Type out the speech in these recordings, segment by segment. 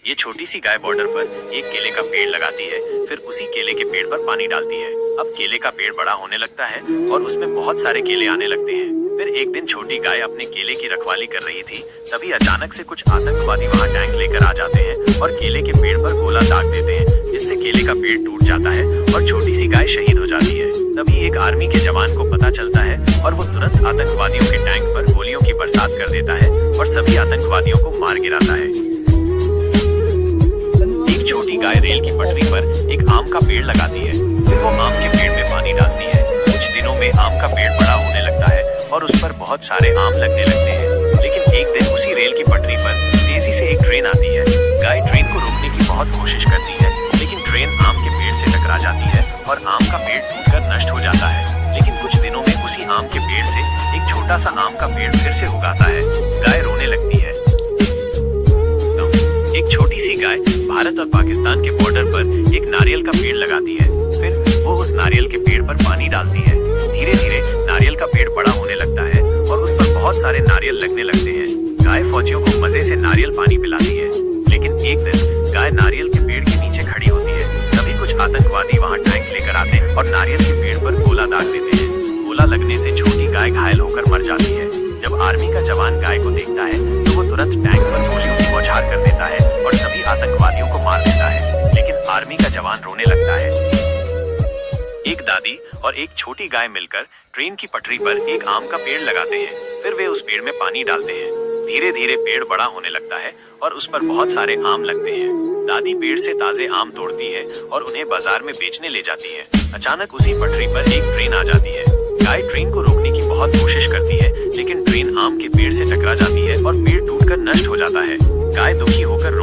ये छोटी सी गाय बॉर्डर पर एक केले का पेड़ लगाती है, फिर उसी केले के पेड़ पर पानी डालती है। अब केले का पेड़ बड़ा होने लगता है और उसमें बहुत सारे केले आने लगते हैं। फिर एक दिन छोटी गाय अपने केले की रखवाली कर रही थी, तभी अचानक से कुछ आतंकवादी वहां टैंक लेकर आ जाते हैं और केले के पेड़ पर गोला दाग देते हैं, जिससे केले का पेड़ टूट जाता है और छोटी सी गाय शहीद हो जाती है। तभी एक आर्मी के जवान को पता चलता है और वो तुरंत आतंकवादियों के टैंक पर गोलियों की बरसात कर देता है और सभी आतंकवादियों को मार गिराता है। एक छोटी गाय रेल की पटरी पर एक आम का पेड़ लगाती है, फिर वो आम के पेड़ में पानी डालती है। कुछ दिनों में आम का पेड़ बड़ा होने लगता है और उस पर बहुत सारे आम लगने लगते हैं। लेकिन एक दिन उसी रेल की पटरी पर तेजी से एक ट्रेन आती है। गाय ट्रेन को रोकने की बहुत कोशिश करती है, लेकिन ट्रेन आम के पेड़ से टकरा जाती है और आम का पेड़ टूटकर नष्ट हो जाता है। लेकिन कुछ दिनों में उसी आम के पेड़ से एक छोटा सा आम का पेड़ फिर से उगाता है। गाय रोने लगती है। एक छोटी सी गाय भारत और पाकिस्तान के बॉर्डर पर एक नारियल का पेड़ लगाती है, फिर वो उस नारियल के पेड़ पर पानी डालती है। धीरे धीरे नारियल का पेड़ बड़ा होने लगता है और उस पर बहुत सारे नारियल लगने लगते हैं। गाय फौजियों को मजे से नारियल पानी पिलाती है। लेकिन एक दिन गाय नारियल के पेड़ के नीचे खड़ी होती है, तभी कुछ आतंकवादी वहां टैंक लेकर आते हैं और नारियल के पेड़ पर गोला दाग देते हैं। गोला लगने से छोटी गाय घायल होकर मर जाती है। जब आर्मी का जवान गाय को देखता है तो वो तुरंत टैंक पर गोलियों की बौछार कर देता है और सभी आतंकवादियों को मार देता है। लेकिन आर्मी का जवान रोने लगता है। एक दादी और एक छोटी गाय मिलकर ट्रेन की पटरी पर एक आम का पेड़ लगाते हैं, फिर वे उस पेड़ में पानी डालते हैं। धीरे धीरे पेड़ बड़ा होने लगता है और उस पर बहुत सारे आम लगते हैं। दादी पेड़ से ताजे आम तोड़ती है और उन्हें बाजार में बेचने ले जाती है। अचानक उसी पटरी पर एक ट्रेन आ जाती है। गाय ट्रेन को रोकने की बहुत कोशिश करती है, लेकिन ट्रेन आम के पेड़ से टकरा जाती है और पेड़ टूटकर नष्ट हो जाता है। गाय दुखी होकर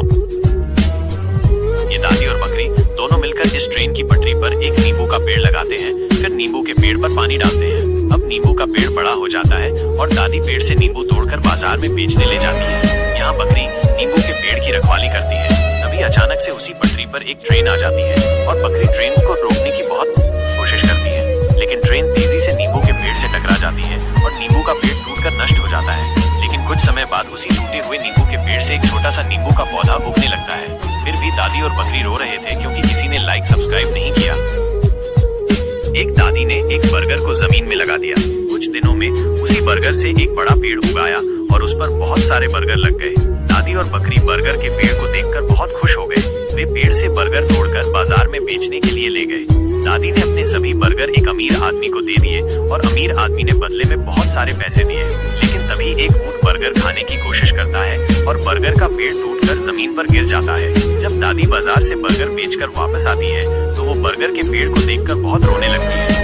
ये दादी और बकरी दोनों मिलकर इस ट्रेन की पटरी पर एक नींबू का पेड़ लगाते हैं, फिर नींबू के पेड़ पर पानी डालते हैं। अब नींबू का पेड़ बड़ा हो जाता है और दादी पेड़ से नींबू तोड़कर बाजार में बेचने ले जाती है। यहाँ बकरी नींबू के पेड़ की रखवाली करती है। तभी अचानक से उसी पटरी पर एक ट्रेन आ जाती है और बकरी ट्रेन को रोकने की बहुत कोशिश करती है, लेकिन ट्रेन तेजी से नींबू के पेड़ से टकरा जाती है और नींबू का पेड़ टूटकर नष्ट हो जाता है। लेकिन कुछ समय बाद उसी टूटे हुए नींबू के पेड़ से एक छोटा सा नींबू का पौधा उगने लगता है। फिर भी दादी और बकरी रो रहे थे क्योंकि किसी ने लाइक सब्सक्राइब नहीं किया। एक दादी ने एक बर्गर को जमीन में लगा दिया। कुछ दिनों में उसी बर्गर से एक बड़ा पेड़ उगाया और उस पर बहुत सारे बर्गर लग गए। दादी और बकरी बर्गर के पेड़ को देखकर बहुत खुश हो गए। वे पेड़ से बर्गर तोड़कर बाजार में बेचने के लिए ले गए। दादी ने अपने सभी बर्गर एक अमीर आदमी को दे दिए और अमीर आदमी ने बदले में बहुत सारे पैसे दिए। लेकिन तभी एक ऊंट बर्गर खाने की कोशिश करता है और बर्गर का पेड़ टूटकर जमीन पर गिर जाता है। जब दादी बाजार से बर्गर बेचकर वापस आती है तो वो बर्गर के पेड़ को देखकर बहुत रोने लगती है।